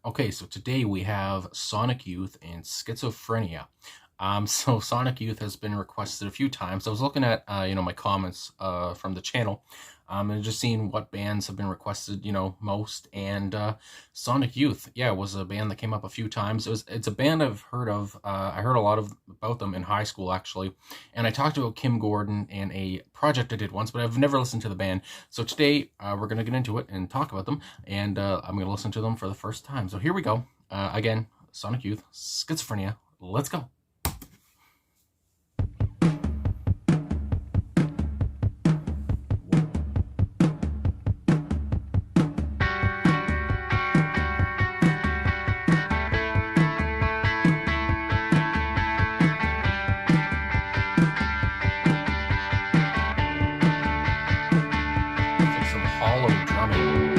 Okay, so today we have Sonic Youth and Schizophrenia. So Sonic Youth has been requested a few times. I was looking at my comments from the channel, and just seeing what bands have been requested most. And Sonic Youth, yeah, was a band that came up a few times. It's a band I've heard of. I heard a lot about them in high school actually, and I talked about Kim Gordon and a project I did once, but I've never listened to the band. So today we're gonna get into it and talk about them, and I'm gonna listen to them for the first time. So here we go. Again, Sonic Youth, Schizophrenia. Let's go. It's like some hollow drumming.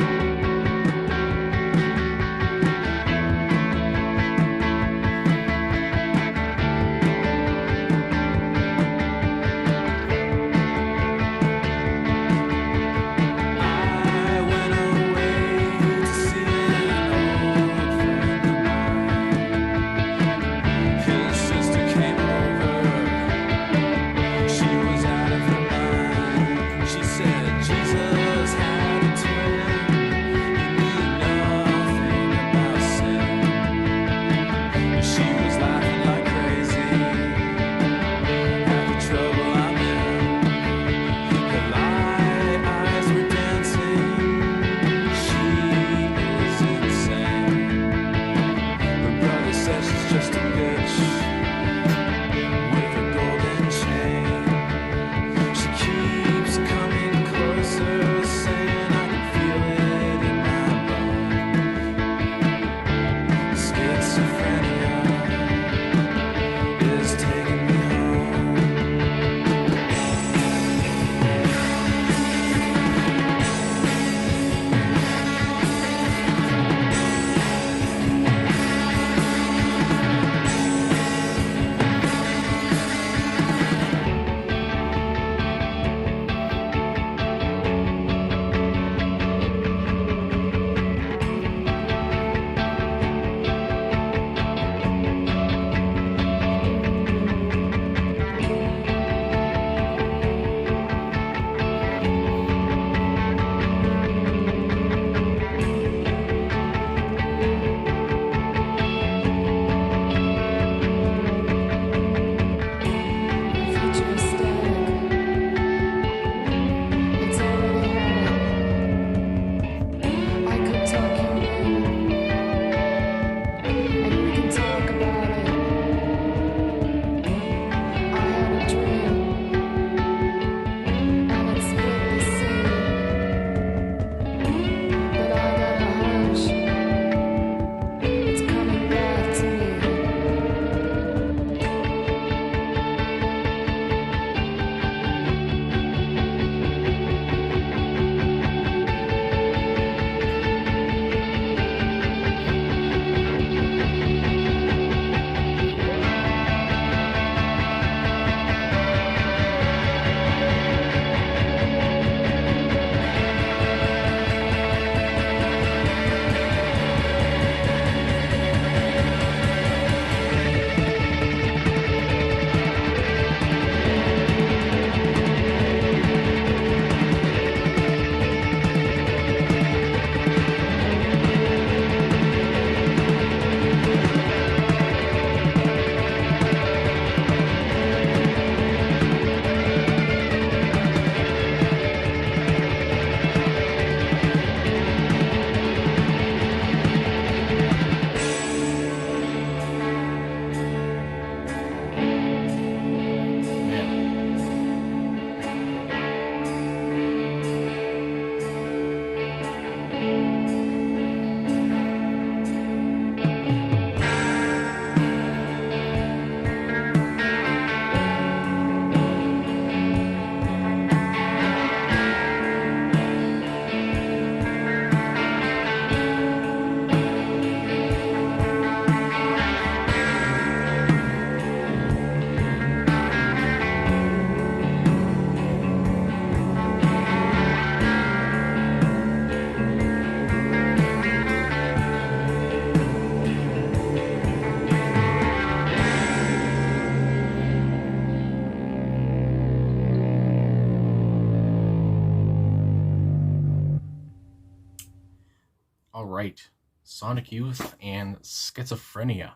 All right, Sonic Youth and Schizophrenia.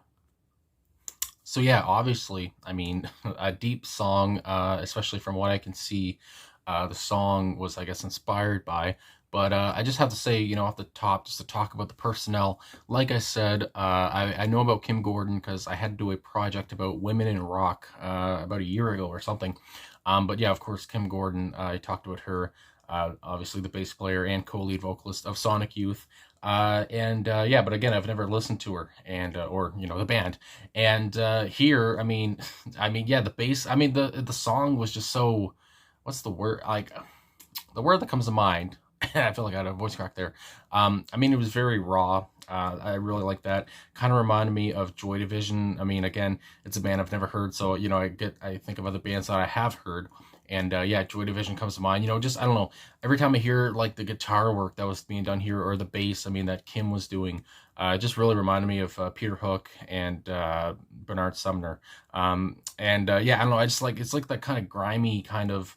So yeah, obviously, I mean, a deep song, especially from what I can see, the song was, I guess, inspired by. But I just have to say, off the top, just to talk about the personnel. Like I said, I know about Kim Gordon because I had to do a project about women in rock about a year ago or something. But yeah, of course, Kim Gordon. I talked about her. Obviously, the bass player and co-lead vocalist of Sonic Youth. And yeah, but again, I've never listened to her and or the band. And here, I mean, yeah, the bass. I mean, the song was just so. What's the word? Like the word that comes to mind. I feel like I had a voice crack there. I mean, it was very raw. I really like that. Kind of reminded me of Joy Division. I mean, again, it's a band I've never heard, so I think of other bands that I have heard, and yeah, Joy Division comes to mind. Just I don't know. Every time I hear like the guitar work that was being done here or the bass, I mean that Kim was doing, it just really reminded me of Peter Hook and Bernard Sumner. And yeah, I don't know. I just like it's like that kind of grimy kind of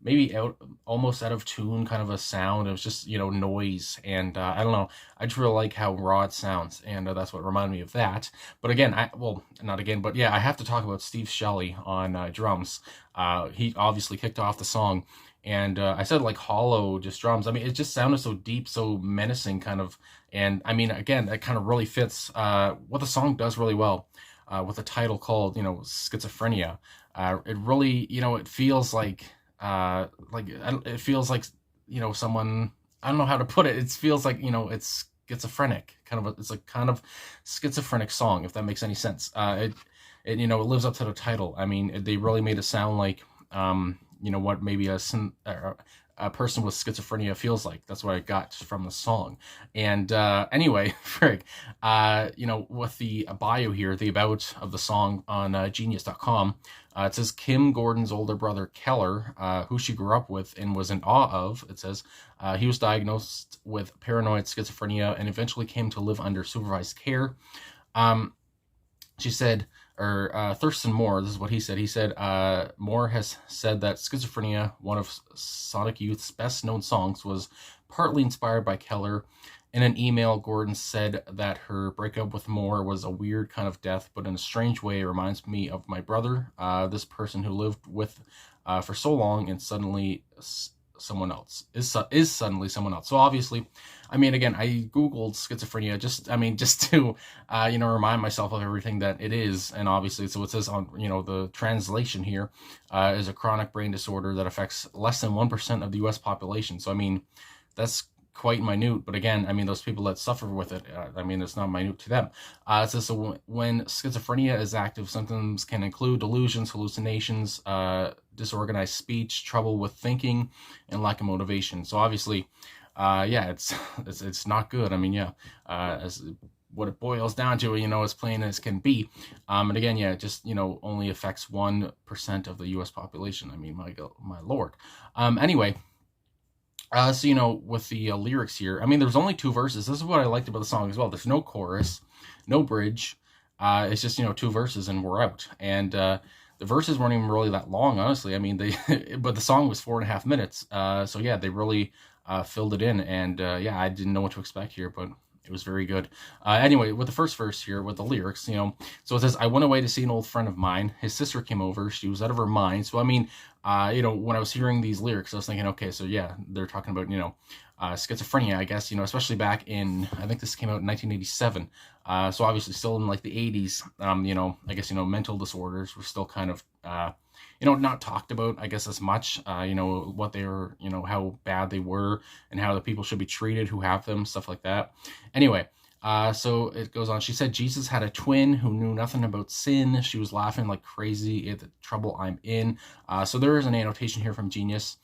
maybe almost out of tune kind of a sound. It was just noise, and I don't know. I just really like how raw it sounds, and that's what reminded me of that. But again, not again, but yeah, I have to talk about Steve Shelley on drums. He obviously kicked off the song, and I said like hollow, just drums. I mean, it just sounded so deep, so menacing, kind of. And I mean, again, that kind of really fits what the song does really well. With the title called, Schizophrenia. It really, it feels it feels like someone, I don't know how to put it. It feels like it's schizophrenic, it's a kind of schizophrenic song, if that makes any sense. It lives up to the title. I mean, they really made it sound like what maybe a person with schizophrenia feels like. That's what I got from the song. And anyway, Frig, with the bio here, the about of the song on Genius.com, it says Kim Gordon's older brother Keller, who she grew up with and was in awe of, it says, he was diagnosed with paranoid schizophrenia and eventually came to live under supervised care. She said, or Thurston Moore, this is what he said. He said, Moore has said that Schizophrenia, one of Sonic Youth's best known songs, was partly inspired by Keller. In an email, Gordon said that her breakup with Moore was a weird kind of death, but in a strange way, it reminds me of my brother, this person who lived with for so long and suddenly someone else is suddenly someone else. So obviously, I mean, again, I googled schizophrenia just to remind myself of everything that it is. And obviously, so it says on the translation here is a chronic brain disorder that affects less than 1% of the US population. So I mean, that's quite minute, but again, I mean, those people that suffer with it, I mean, it's not minute to them. It says, so when schizophrenia is active, symptoms can include delusions, hallucinations, disorganized speech, trouble with thinking, and lack of motivation. So obviously, yeah, it's not good. I mean, yeah, as what it boils down to, as plain as can be. And again, yeah, it just, only affects 1% of the US population. I mean, my Lord. Anyway, so, with the lyrics here, I mean, there's only 2 verses. This is what I liked about the song as well. There's no chorus, no bridge. It's just, 2 verses and we're out. And the verses weren't even really that long, honestly. I mean, but the song was 4.5 minutes. So yeah, they really filled it in. And yeah, I didn't know what to expect here, but it was very good. Anyway, with the first verse here, with the lyrics, so it says, I went away to see an old friend of mine. His sister came over. She was out of her mind. So, I mean, when I was hearing these lyrics, I was thinking, okay, so yeah, they're talking about, schizophrenia, I guess, especially back in, I think this came out in 1987. So obviously still in like the 80s, I guess, mental disorders were still kind of, not talked about, I guess, as much, what they were, how bad they were and how the people should be treated who have them, stuff like that. Anyway, so it goes on. She said Jesus had a twin who knew nothing about sin. She was laughing like crazy at the trouble I'm in. So there is an annotation here from Genius.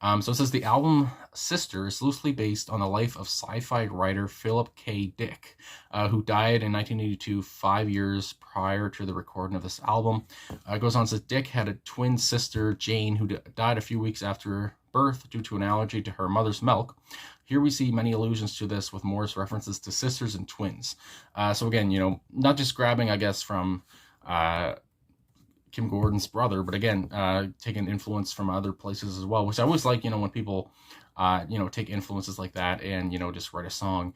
So it says the album Sister is loosely based on the life of sci-fi writer Philip K. Dick, who died in 1982, 5 years prior to the recording of this album. It goes on, says Dick had a twin sister, Jane, who died a few weeks after birth due to an allergy to her mother's milk. Here we see many allusions to this with Moore's references to sisters and twins. So again, not just grabbing, I guess, from Kim Gordon's brother, but again, taking influence from other places as well, which I always like, when people, take influences like that and, just write a song,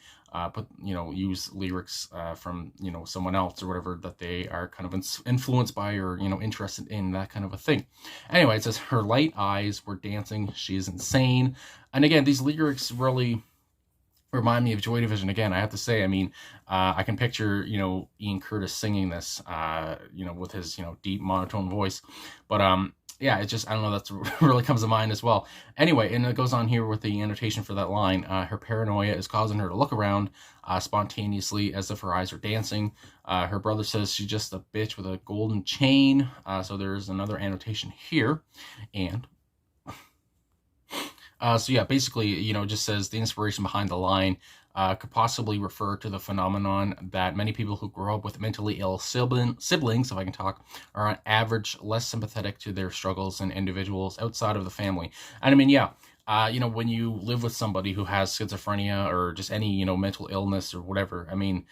use lyrics from, someone else or whatever that they are kind of influenced by or, interested in, that kind of a thing. Anyway, it says, her light eyes were dancing, she is insane. And again, these lyrics really remind me of Joy Division again. I have to say, I mean, I can picture, Ian Curtis singing this, with his, deep monotone voice. But yeah, it just, I don't know, that's really comes to mind as well. Anyway, and it goes on here with the annotation for that line. Her paranoia is causing her to look around spontaneously as if her eyes are dancing. Her brother says she's just a bitch with a golden chain. So there's another annotation here. And so yeah, basically, it just says the inspiration behind the line could possibly refer to the phenomenon that many people who grow up with mentally ill siblings, if I can talk, are on average less sympathetic to their struggles than individuals outside of the family. And I mean, yeah, when you live with somebody who has schizophrenia or just any, mental illness or whatever, I mean,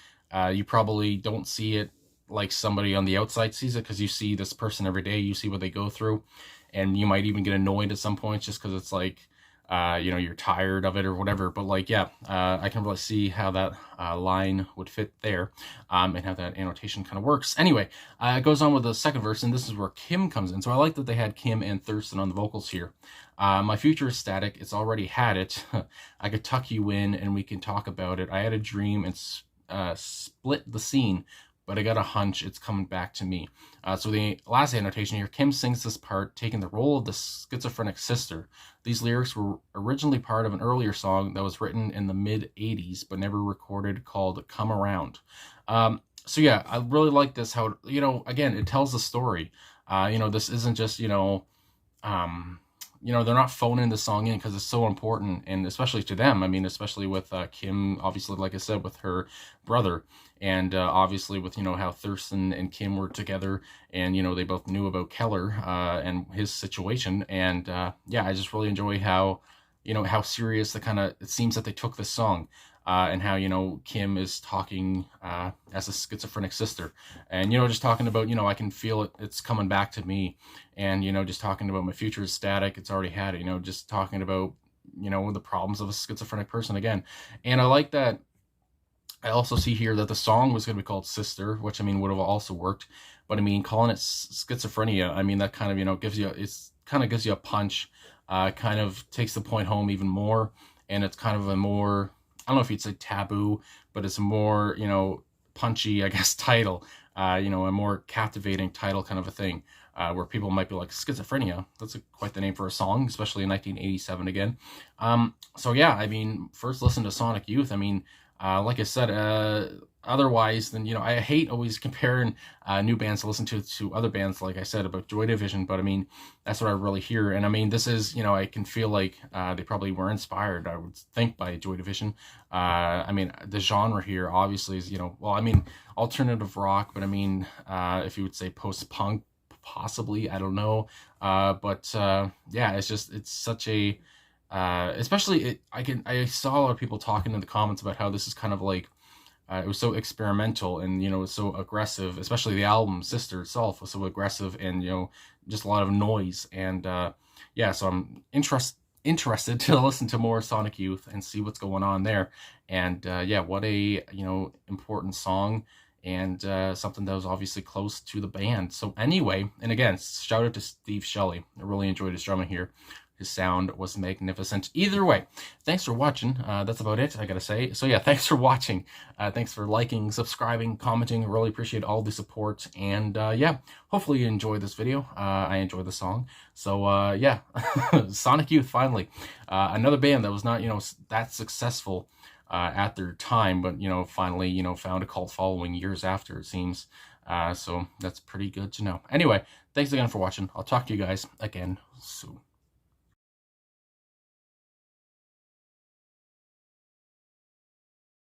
you probably don't see it like somebody on the outside sees it, because you see this person every day, you see what they go through, and you might even get annoyed at some points just because it's like, you're tired of it or whatever. But like, yeah, I can really see how that line would fit there, and how that annotation kind of works. Anyway, it goes on with the second verse, and this is where Kim comes in. So I like that they had Kim and Thurston on the vocals here. My future is static, it's already had it. I could tuck you in and we can talk about it. I had a dream and split the scene, but I got a hunch it's coming back to me. So the last annotation here, Kim sings this part, taking the role of the schizophrenic sister. These lyrics were originally part of an earlier song that was written in the mid-'80s, but never recorded, called Come Around. So yeah, I really like this, how, again, it tells the story. This isn't just, they're not phoning the song in because it's so important, and especially to them. I mean, especially with Kim, obviously, like I said, with her brother, and obviously with, how Thurston and Kim were together, and, they both knew about Keller and his situation. And yeah, I just really enjoy how, how serious it seems that they took this song. And how, Kim is talking as a schizophrenic sister, and, just talking about, I can feel it, it's coming back to me, and, just talking about my future is static, it's already had it, just talking about, the problems of a schizophrenic person again. And I like that. I also see here that the song was going to be called Sister, which, I mean, would have also worked. But I mean, calling it Schizophrenia, I mean, that kind of, gives you a punch, kind of takes the point home even more. And it's kind of a more, I don't know if you'd say taboo, but it's a more, punchy, I guess, title, a more captivating title kind of a thing, where people might be like, Schizophrenia, that's quite the name for a song, especially in 1987 again. So yeah, I mean, first listen to Sonic Youth. I mean, like I said, otherwise, then, I hate always comparing new bands to listen to other bands, like I said about Joy Division, but I mean, that's what I really hear. And I mean, this is, I can feel like they probably were inspired, I would think, by Joy Division. I mean, the genre here obviously is, well, I mean, alternative rock, but I mean, if you would say post-punk, possibly, I don't know. But yeah, it's such a, especially I saw a lot of people talking in the comments about how this is kind of like, it was so experimental, and, it was so aggressive, especially the album Sister itself was so aggressive, and, just a lot of noise. And yeah, so I'm interested to listen to more Sonic Youth and see what's going on there. And yeah, what a, important song, and something that was obviously close to the band. So anyway, and again, shout out to Steve Shelley. I really enjoyed his drumming here. His sound was magnificent. Either way, thanks for watching. That's about it, I gotta say. So yeah, thanks for watching. Thanks for liking, subscribing, commenting. I really appreciate all the support. And yeah, hopefully you enjoyed this video. I enjoyed the song. So yeah, Sonic Youth, finally. Another band that was not, that successful at their time, but, finally, found a cult following years after, it seems. So that's pretty good to know. Anyway, thanks again for watching. I'll talk to you guys again soon.